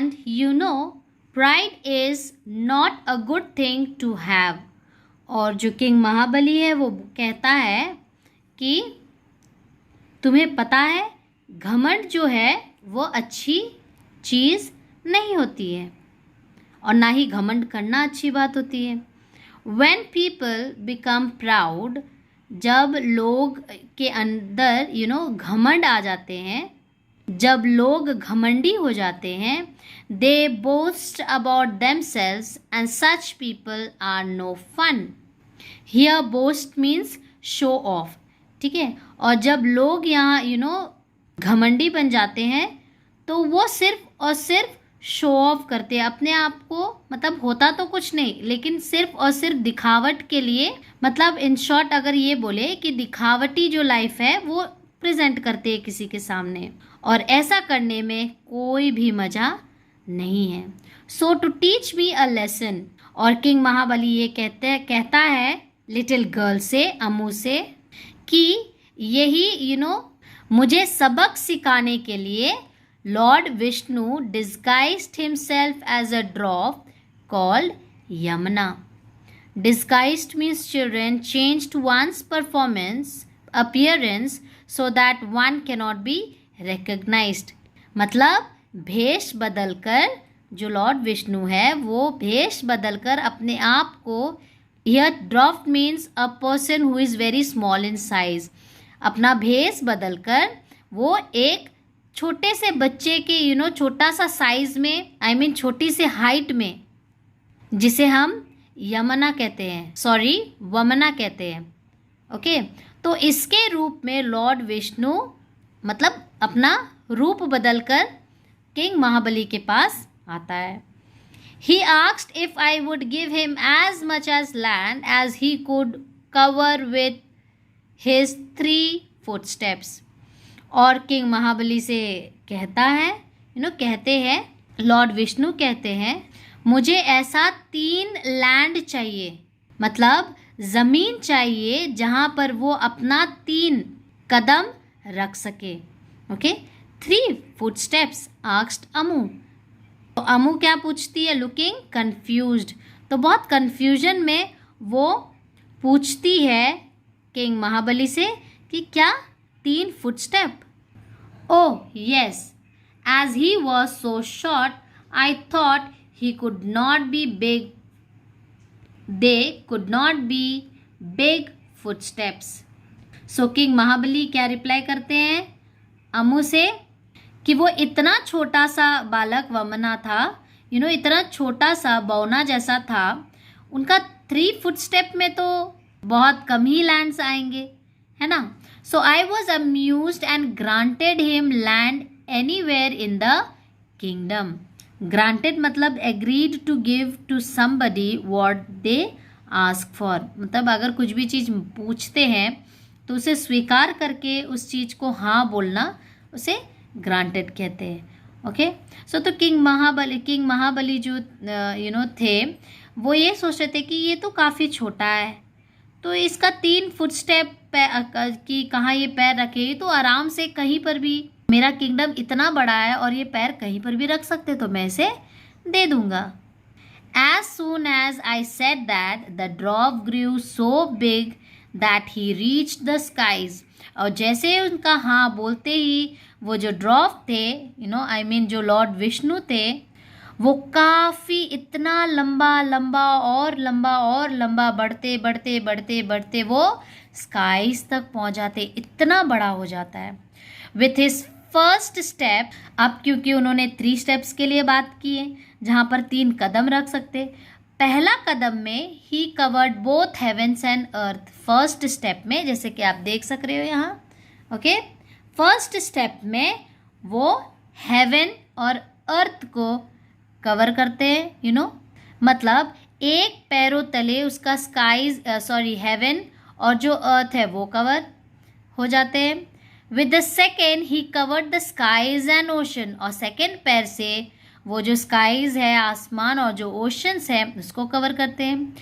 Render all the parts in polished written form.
And you know, pride is not a good thing to have. और जो king महाबली है वो कहता है कि तुम्हें पता है घमंड जो है वो अच्छी चीज़ नहीं होती है और ना ही घमंड करना अच्छी बात होती है. When people become proud, जब लोग के अंदर घमंड आ जाते हैं, जब लोग घमंडी हो जाते हैं, they boast about themselves and such people are no fun. Here boast means show off. ठीक है. और जब लोग यहाँ घमंडी बन जाते हैं तो वो सिर्फ और सिर्फ शो ऑफ करते हैं अपने आप को. मतलब होता तो कुछ नहीं लेकिन सिर्फ और सिर्फ दिखावट के लिए. मतलब इन शॉर्ट अगर ये बोले कि दिखावटी जो लाइफ है वो प्रेजेंट करते हैं किसी के सामने, और ऐसा करने में कोई भी मज़ा नहीं है. So to teach me a lesson. और किंग महाबली ये कहता है लिटिल गर्ल से, अम्मू से, कि यही मुझे सबक सिखाने के लिए lord Vishnu disguised himself as a drop called Yamuna. Disguised means children changed one's appearance so that one cannot be recognized. मतलब भेष बदलकर, जो लॉर्ड विष्णु है वो भेष बदलकर अपने आप को, यह draught means a person who is very small in size, अपना भेष बदलकर वो एक छोटे से बच्चे के छोटा सा साइज में, छोटी से हाइट में, जिसे हम यमुना कहते हैं, वमना कहते हैं. ओके. तो इसके रूप में लॉर्ड विष्णु मतलब अपना रूप बदलकर किंग महाबली के पास आता है. He asked if I would give him as much as land as he could cover with his 3 footsteps. और किंग महाबली से कहता है, कहते हैं, लॉर्ड विष्णु कहते हैं, मुझे ऐसा 3 लैंड चाहिए, मतलब ज़मीन चाहिए जहाँ पर वो अपना 3 कदम रख सके. ओके. 3 footsteps asked Amu. तो अमू क्या पूछती है? Looking confused. तो बहुत कन्फ्यूजन में वो पूछती है किंग महाबली से कि क्या 3 footstep? Oh yes, as he was so short I thought he could not be big, they could not be big footsteps. So king Mahabali क्या रिप्लाई करते हैं अमू से कि वो इतना छोटा सा बालक वमना था, इतना छोटा सा बौना जैसा था, उनका 3 फुटस्टेप में तो बहुत कम ही लैंड्स आएंगे, है ना. So I was amused and granted him land anywhere in the kingdom. Granted मतलब agreed to give to somebody what they ask for. मतलब अगर कुछ भी चीज़ पूछते हैं तो उसे स्वीकार करके उस चीज़ को हाँ बोलना, उसे ग्रांटेड कहते हैं. ओके. सो तो किंग महाबली जो थे वो ये सोच रहे थे कि ये तो काफ़ी छोटा है, तो इसका 3 फुटस्टेप की कहाँ ये पैर रखे, तो आराम से कहीं पर भी, मेरा किंगडम इतना बड़ा है और ये पैर कहीं पर भी रख सकते, तो मैं इसे दे दूंगा. As soon as I said that the drop grew so big that he reached the skies. और जैसे उनका हाँ बोलते ही वो जो ड्रॉप थे, जो लॉर्ड विष्णु थे, वो काफ़ी इतना लंबा और लंबा बढ़ते बढ़ते बढ़ते बढ़ते वो स्काईज तक पहुंच जाते, इतना बड़ा हो जाता है. विथ हिज फर्स्ट स्टेप, अब क्योंकि उन्होंने 3 स्टेप्स के लिए बात की है जहाँ पर 3 कदम रख सकते, पहला कदम में ही covered both heavens and earth. First step में जैसे कि आप देख सक रहे हो यहाँ. ओके. फर्स्ट स्टेप में वो हेवन और अर्थ को कवर करते हैं, मतलब एक पैरों तले उसका हेवन और जो अर्थ है वो कवर हो जाते हैं. With the second he covered the skies and ocean. और सेकेंड पैर से वो जो स्काईज है, आसमान, और जो ओशंस है उसको कवर करते हैं.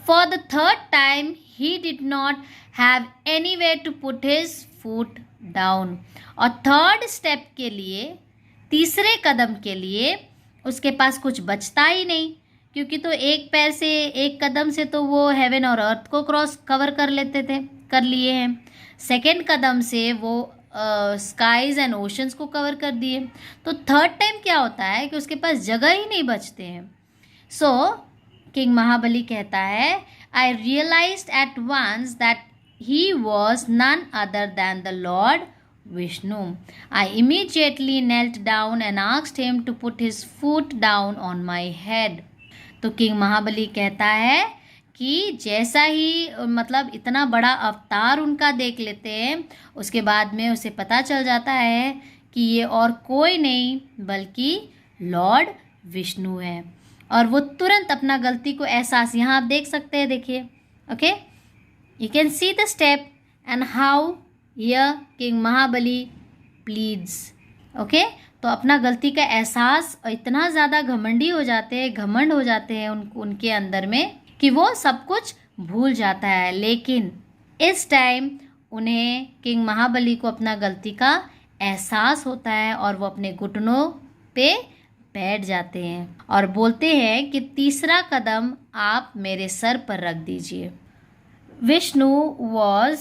For the third time he did not have anywhere to put his foot down. और थर्ड स्टेप के लिए, तीसरे कदम के लिए उसके पास कुछ बचता ही नहीं, क्योंकि तो एक पैर से, एक कदम से तो वो हेवन और अर्थ को कवर कर लिए हैं। सेकंड कदम से वो स्काईज एंड ओशंस को कवर कर दिए। तो थर्ड टाइम क्या होता है कि उसके पास जगह ही नहीं बचते हैं। सो किंग महाबली कहता है, I realised at once that he was none other than the lord Vishnu. I immediately knelt down and asked him to put his foot down on my head. तो किंग महाबली कहता है कि जैसा ही मतलब इतना बड़ा अवतार उनका देख लेते हैं, उसके बाद में उसे पता चल जाता है कि ये और कोई नहीं बल्कि लॉर्ड विष्णु है। और वो तुरंत अपना गलती को एहसास, यहाँ आप देख सकते हैं, देखिए, okay, you can see the step and how here king Mahabali pleads, okay. तो अपना गलती का एहसास इतना ज़्यादा घमंड हो जाते हैं उनके अंदर में कि वो सब कुछ भूल जाता है। लेकिन इस टाइम उन्हें, किंग महाबली को अपना गलती का एहसास होता है और वो अपने घुटनों पे बैठ जाते हैं और बोलते हैं कि तीसरा कदम आप मेरे सर पर रख दीजिए। Vishnu was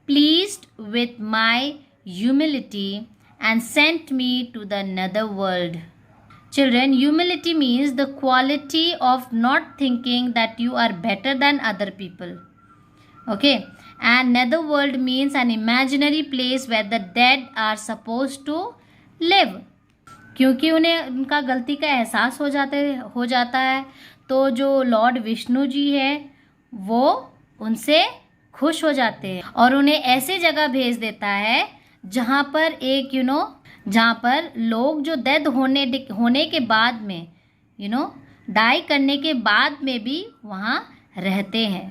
pleased with my humility and sent me to the nether world. Children, humility means the quality of not thinking that you are better than other people. Okay? And nether world means an imaginary place where the dead are supposed to live. क्योंकि उन्हें उनका गलती का एहसास हो जाता है, तो जो लॉर्ड विष्णु जी है वो उनसे खुश हो जाते हैं और उन्हें ऐसे जगह भेज देता है जहाँ पर एक जहाँ पर लोग जो डेड होने के बाद में डाई करने के बाद में भी वहाँ रहते हैं।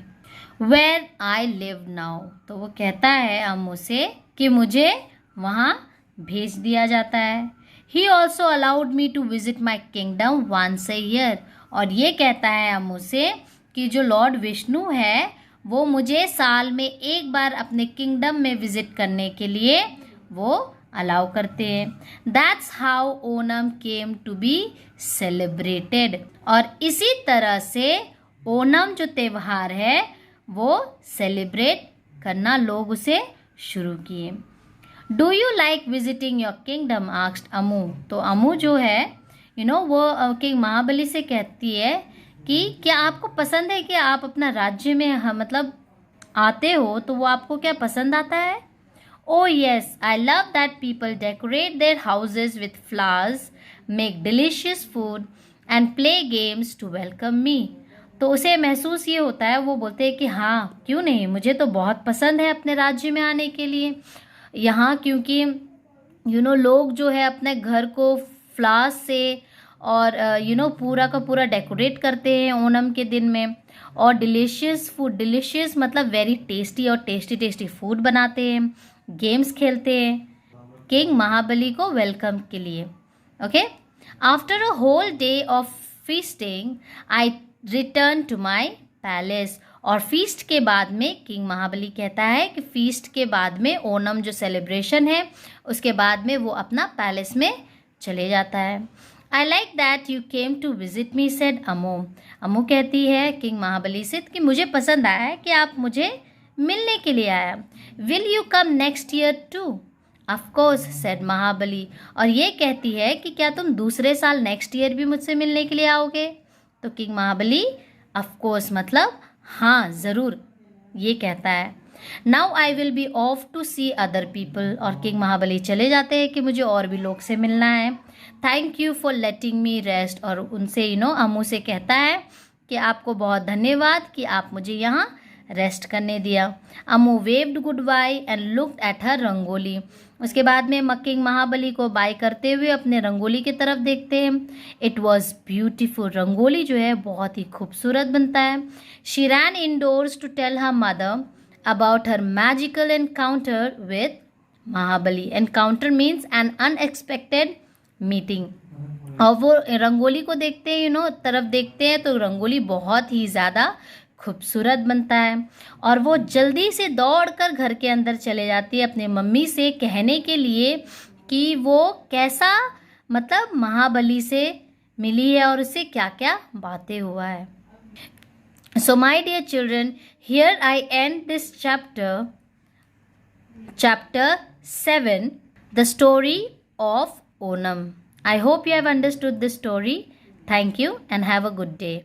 वेयर आई लिव नाउ, तो वो कहता है अम्मू से कि मुझे वहाँ भेज दिया जाता है। He also allowed me to visit my kingdom once a year, और ये कहता है अम्मू से कि जो लॉर्ड विष्णु है वो मुझे साल में एक बार अपने किंगडम में विजिट करने के लिए वो अलाउ करते हैं। That's how Onam came to be celebrated, और इसी तरह से ओनम जो त्यौहार है वो सेलिब्रेट करना लोग उसे शुरू किए। Do you like visiting your kingdom, asked Amu. तो अमू जो है वो किंग महाबली से कहती है कि क्या आपको पसंद है कि आप अपना राज्य में मतलब आते हो, तो वो आपको क्या पसंद आता है? Oh yes, I love that people decorate their houses with flowers, make delicious food and play games to welcome me. तो उसे महसूस ये होता है, वो बोलते हैं कि हाँ क्यों नहीं, मुझे तो बहुत पसंद है अपने राज्य में आने के लिए यहाँ, क्योंकि लोग जो है अपने घर को फ्लावर्स से और पूरा का पूरा डेकोरेट करते हैं ओणम के दिन में, और डिलीशियस फूड, डिलीशियस मतलब वेरी टेस्टी, और टेस्टी फूड बनाते हैं, गेम्स खेलते हैं किंग महाबली को वेलकम के लिए। Okay, after a whole day of feasting I return to my palace. और फीस्ट के बाद में किंग महाबली कहता है कि फीस्ट के बाद में, ओणम जो सेलिब्रेशन है उसके बाद में वो अपना पैलेस में चले जाता है। I like that you came to visit me, said Ammu. Ammu कहती है किंग महाबली से कि मुझे पसंद आया कि आप मुझे मिलने के लिए आया। Will you come next year too? Of course, said Mahabali. और ये कहती है कि क्या तुम दूसरे साल नेक्स्ट ईयर भी मुझसे मिलने के लिए आओगे? तो किंग महाबली ऑफ कोर्स मतलब हाँ ज़रूर, ये कहता है। Now I will be off to see other people. और किंग महाबली चले जाते हैं कि मुझे और भी लोग से मिलना है। Thank you for letting me rest. और उनसे अमू से कहता है कि आपको बहुत धन्यवाद कि आप मुझे यहाँ रेस्ट करने दिया। Ammu waved good bye and looked at her rangoli. उसके बाद में किंग महाबली को बाय करते हुए अपने रंगोली की तरफ देखते हैं। इट वॉज ब्यूटीफुल, रंगोली जो है बहुत ही खूबसूरत बनता है। She ran indoors to tell her mother about her magical encounter with Mahabali. Encounter means an unexpected meeting. और वो रंगोली को देखते हैं तरफ देखते हैं तो रंगोली बहुत ही ज़्यादा खूबसूरत बनता है। और वो जल्दी से दौड़कर घर के अंदर चले जाती है अपने मम्मी से कहने के लिए कि वो कैसा मतलब महाबली से मिली है और उसे क्या क्या बातें हुआ है। So my dear children, here I end this chapter 7, the story of Onam. I hope you have understood this story. Thank you and have a good day.